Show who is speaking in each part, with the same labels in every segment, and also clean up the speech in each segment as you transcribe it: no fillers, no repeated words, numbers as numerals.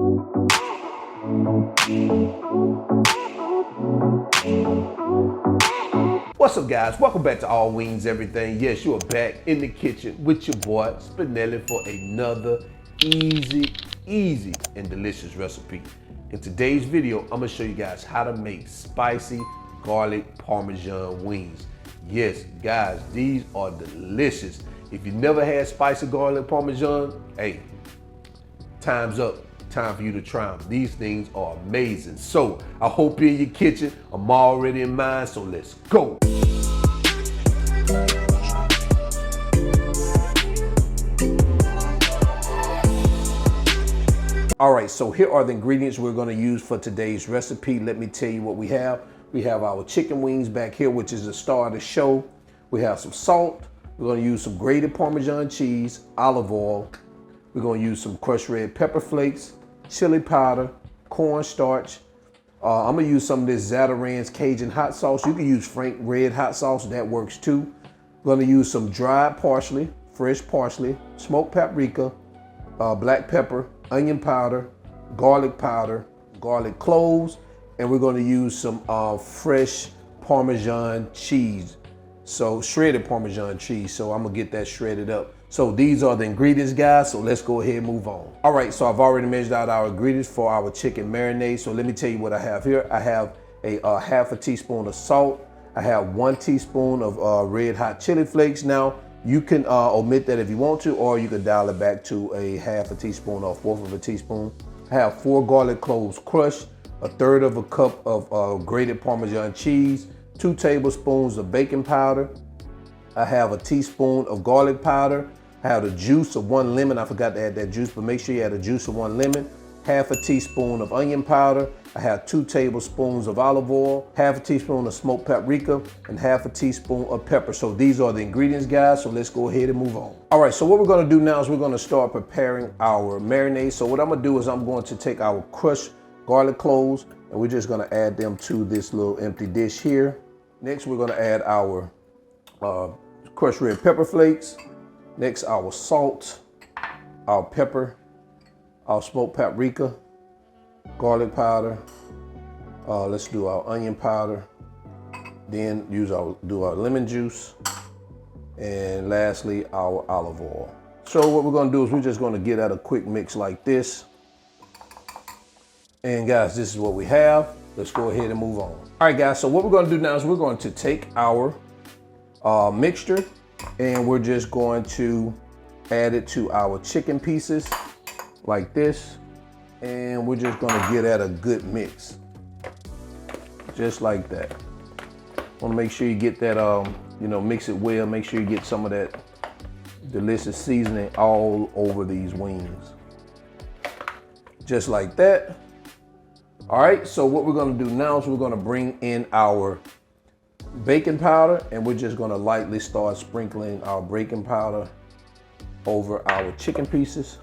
Speaker 1: What's up, guys? Welcome back to All Wings Everything. Yes, you are back in the kitchen with your boy Spinelli for another easy and delicious recipe. In today's video, I'm gonna show you guys how to make spicy garlic Parmesan wings. Yes, guys, these are delicious. If you never had spicy garlic Parmesan, hey, time's up. Time for you to try them. These things are amazing. So I hope you're in your kitchen. I'm already in mine, so let's go. All right, so here are the ingredients we're gonna use for today's recipe. Let me tell you what we have. We have our chicken wings back here, which is the star of the show. We have some salt. We're gonna use some grated Parmesan cheese, olive oil. We're gonna use some crushed red pepper flakes, chili powder, cornstarch. I'm gonna use some of this Zatarain's Cajun hot sauce. You can use Frank red hot sauce, that works too. We're gonna use some dried parsley, fresh parsley, smoked paprika, black pepper, onion powder, garlic cloves, and we're gonna use some fresh Parmesan cheese. So shredded Parmesan cheese, so I'm gonna get that shredded up. So these are the ingredients, guys, so let's go ahead and move on. All right, so I've already measured out our ingredients for our chicken marinade. So let me tell you what I have here. I have a half a teaspoon of salt. I have 1 teaspoon of red hot chili flakes. Now, you can omit that if you want to, or you can dial it back to a half a teaspoon or 1/4 of a teaspoon. I have 4 garlic cloves crushed, 1/3 of a cup of grated Parmesan cheese, 2 tablespoons of baking powder. I have a teaspoon of garlic powder. I have the juice of 1 lemon. I forgot to add that juice, but make sure you add the juice of 1 lemon. Half a teaspoon of onion powder. I have 2 tablespoons of olive oil, half a teaspoon of smoked paprika, and half a teaspoon of pepper. So these are the ingredients, guys. So let's go ahead and move on. All right, so what we're gonna do now is we're gonna start preparing our marinade. So what I'm gonna do is I'm going to take our crushed garlic cloves, and we're just gonna add them to this little empty dish here. Next, we're gonna add our crushed red pepper flakes. Next, our salt, our pepper, our smoked paprika, garlic powder. Let's do our onion powder. Then do our lemon juice. And lastly, our olive oil. So what we're gonna do is we're just gonna get at a quick mix like this. And guys, this is what we have. Let's go ahead and move on. All right, guys, so what we're gonna do now is we're going to take our mixture, and we're just going to add it to our chicken pieces like this. And we're just gonna get at a good mix. Just like that. Wanna make sure you get that, mix it well. Make sure you get some of that delicious seasoning all over these wings. Just like that. All right, so what we're gonna do now is we're gonna bring in our baking powder, and we're just gonna lightly start sprinkling our baking powder over our chicken pieces.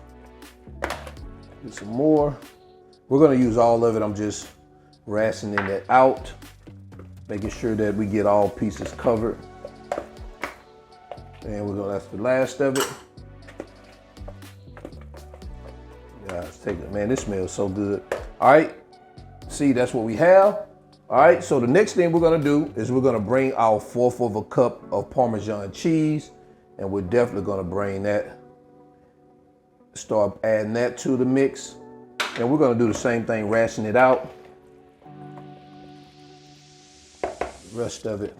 Speaker 1: Get some more. We're gonna use all of it. I'm just rationing it out, making sure that we get all pieces covered. And that's the last of it. Guys, take it, man, this smells so good. All right, see, that's what we have. All right, so the next thing we're gonna do is we're gonna bring our 1/4 of a cup of Parmesan cheese, and we're definitely gonna bring that, start adding that to the mix. And we're gonna do the same thing, ration it out. The rest of it.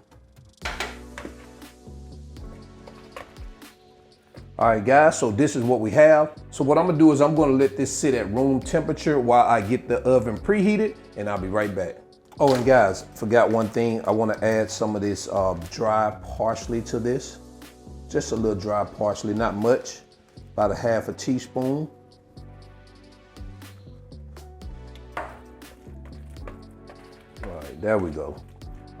Speaker 1: All right, guys, so this is what we have. So what I'm gonna do is I'm gonna let this sit at room temperature while I get the oven preheated, and I'll be right back. Oh, and guys, forgot one thing. I wanna add some of this dried parsley to this. Just a little dried parsley, not much, about a half a teaspoon. All right, there we go.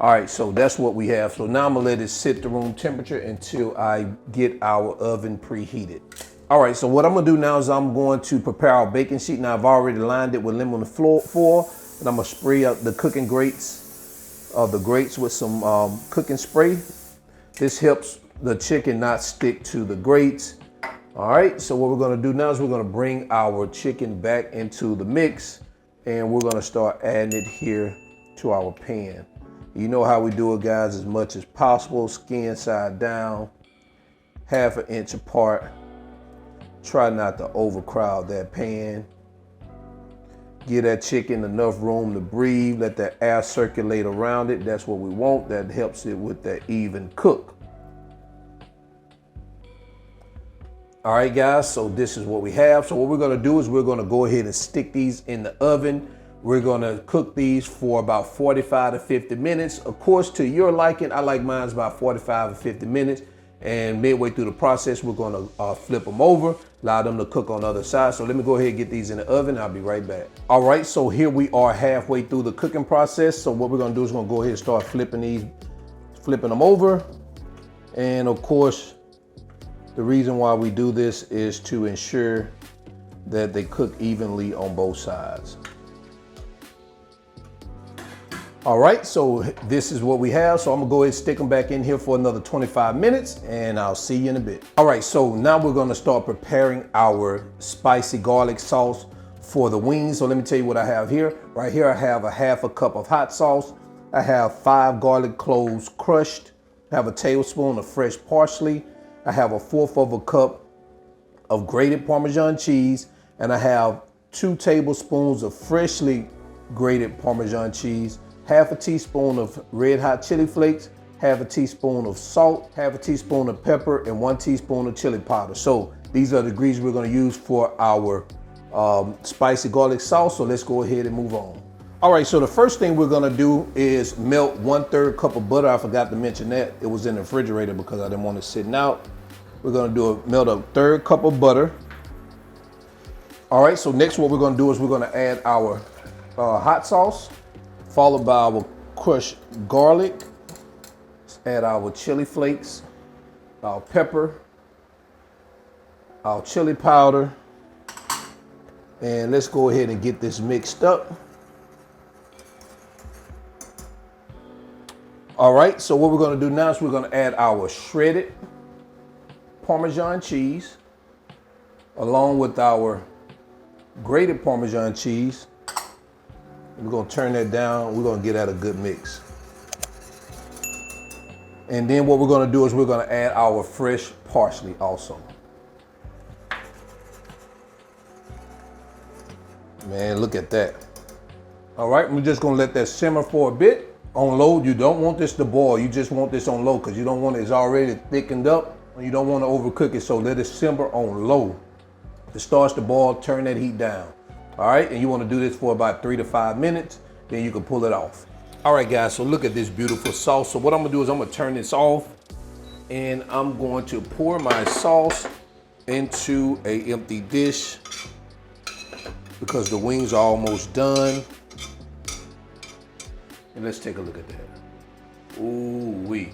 Speaker 1: All right, so that's what we have. So now I'm gonna let it sit to room temperature until I get our oven preheated. All right, so what I'm gonna do now is I'm going to prepare our baking sheet. Now I've already lined it with lemon foil, and I'm gonna spray out the cooking grates, with some cooking spray. This helps the chicken not stick to the grates. All right, so what we're gonna do now is we're gonna bring our chicken back into the mix, and we're gonna start adding it here to our pan. You know how we do it, guys, as much as possible, skin side down, 1/2 inch apart. Try not to overcrowd that pan. Give that chicken enough room to breathe, let that air circulate around it. That's what we want. That helps it with that even cook. All right, guys, so this is what we have. So what we're gonna do is we're gonna go ahead and stick these in the oven. We're gonna cook these for about 45 to 50 minutes. Of course, to your liking, I like mine about 45 to 50 minutes. And midway through the process, we're gonna flip them over, allow them to cook on the other side. So let me go ahead and get these in the oven. I'll be right back. All right, so here we are halfway through the cooking process. So what we're gonna do is we're gonna go ahead and start flipping them over. And of course, the reason why we do this is to ensure that they cook evenly on both sides. All right, so this is what we have. So I'm gonna go ahead and stick them back in here for another 25 minutes and I'll see you in a bit. All right, so now we're gonna start preparing our spicy garlic sauce for the wings. So let me tell you what I have here. Right here, I have a 1/2 cup of hot sauce. I have 5 garlic cloves crushed. I have a tablespoon of fresh parsley. I have a 1/4 of a cup of grated Parmesan cheese, and I have 2 tablespoons of freshly grated Parmesan cheese, 1/2 teaspoon of red hot chili flakes, 1/2 teaspoon of salt, 1/2 teaspoon of pepper, and 1 teaspoon of chili powder. So these are the ingredients we're gonna use for our spicy garlic sauce. So let's go ahead and move on. All right, so the first thing we're gonna do is melt 1/3 cup of butter. I forgot to mention that. It was in the refrigerator because I didn't want it sitting out. We're gonna melt a 1/3 cup of butter. All right, so next what we're gonna do is we're gonna add our hot sauce, followed by our crushed garlic. Let's add our chili flakes, our pepper, our chili powder, and let's go ahead and get this mixed up. All right, so what we're gonna do now is we're gonna add our shredded Parmesan cheese along with our grated Parmesan cheese. We're gonna turn that down. We're gonna get at a good mix. And then what we're gonna do is we're gonna add our fresh parsley also. Man, look at that. All right, we're just gonna let that simmer for a bit. On low, you don't want this to boil. You just want this on low because you don't want it's already thickened up. You don't want to overcook it, so let it simmer on low. If it starts to boil, turn that heat down. All right, and you want to do this for about 3 to 5 minutes, then you can pull it off. All right, guys, so look at this beautiful sauce. So what I'm gonna do is I'm gonna turn this off, and I'm going to pour my sauce into an empty dish because the wings are almost done. And let's take a look at that. Ooh-wee.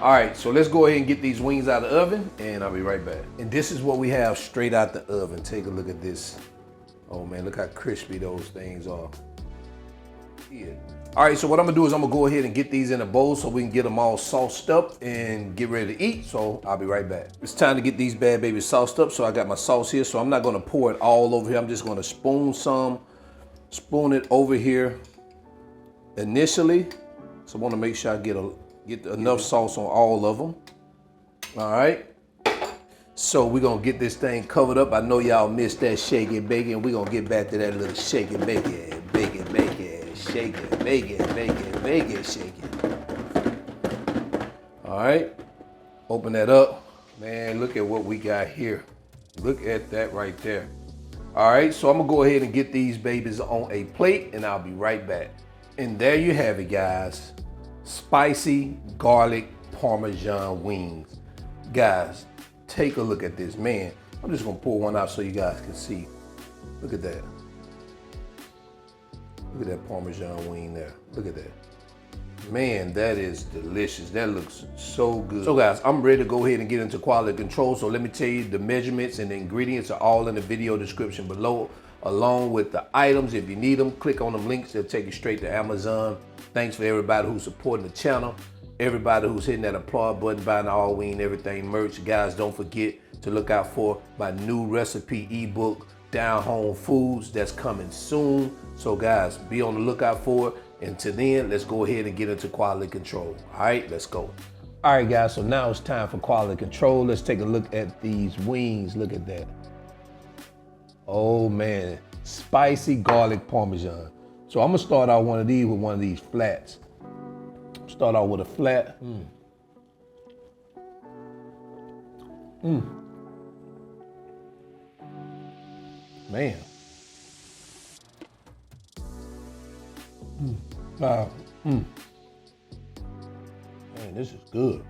Speaker 1: All right, so let's go ahead and get these wings out of the oven, and I'll be right back. And this is what we have straight out the oven. Take a look at this. Oh man, look how crispy those things are. Yeah. All right, so what I'm gonna do is I'm gonna go ahead and get these in a bowl so we can get them all sauced up and get ready to eat. So I'll be right back. It's time to get these bad babies sauced up. So I got my sauce here, so I'm not gonna pour it all over here. I'm just gonna spoon it over here initially. So I wanna make sure I get enough sauce on all of them. All right. So we're gonna get this thing covered up. I know y'all missed that shake and bake it. We're gonna get back to that little shake and bake it, bake it, bake it, shake it, bake it, bake it, bake it, shake it. All right. Open that up. Man, look at what we got here. Look at that right there. All right, so I'm gonna go ahead and get these babies on a plate and I'll be right back. And there you have it, guys. Spicy garlic Parmesan wings. Guys, take a look at this, man. I'm just gonna pour one out so you guys can see. Look at that. Look at that Parmesan wing there. Look at that. Man, that is delicious. That looks so good. So guys, I'm ready to go ahead and get into quality control. So let me tell you, the measurements and the ingredients are all in the video description below, along with the items. If you need them, click on them links. They'll take you straight to Amazon. Thanks for everybody who's supporting the channel. Everybody who's hitting that applaud button, buying all we and everything merch. Guys, don't forget, to look out for my new recipe ebook, Down Home Foods, that's coming soon. So guys, be on the lookout for it. Until then, let's go ahead and get into quality control. All right, let's go. All right, guys, so now it's time for quality control. Let's take a look at these wings. Look at that. Oh man, spicy garlic Parmesan. So I'm gonna start out one of these with one of these flats. Start out with a flat. Man. Man, this is good.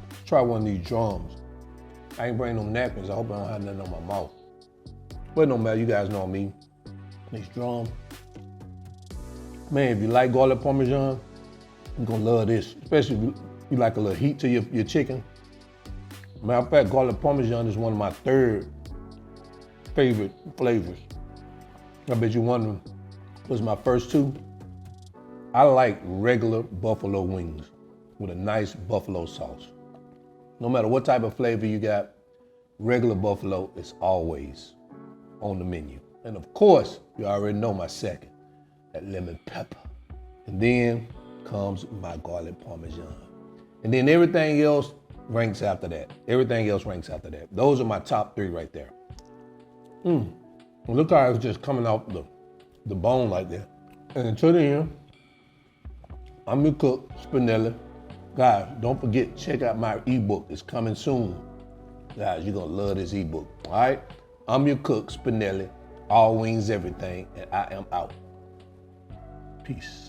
Speaker 1: Let's try one of these drums. I ain't bringing no napkins. I hope I don't have nothing on my mouth. But no matter, you guys know what I mean. These drums. Man, if you like garlic Parmesan, you're gonna love this. Especially if you like a little heat to your chicken. Matter of fact, garlic Parmesan is one of my third favorite flavors. I bet you wondering, what's my first two? I like regular buffalo wings with a nice buffalo sauce. No matter what type of flavor you got, regular buffalo is always on the menu. And of course, you already know my second, that lemon pepper. And then comes my garlic Parmesan. And then everything else ranks after that. Everything else ranks after that. Those are my top three right there. Look how it's just coming out the bone like that. And until then, I'm your cook, Spinelli. Guys, don't forget, check out my ebook. It's coming soon. Guys, you're gonna love this ebook, all right? I'm your cook, Spinelli. All wings, everything, and I am out. Peace.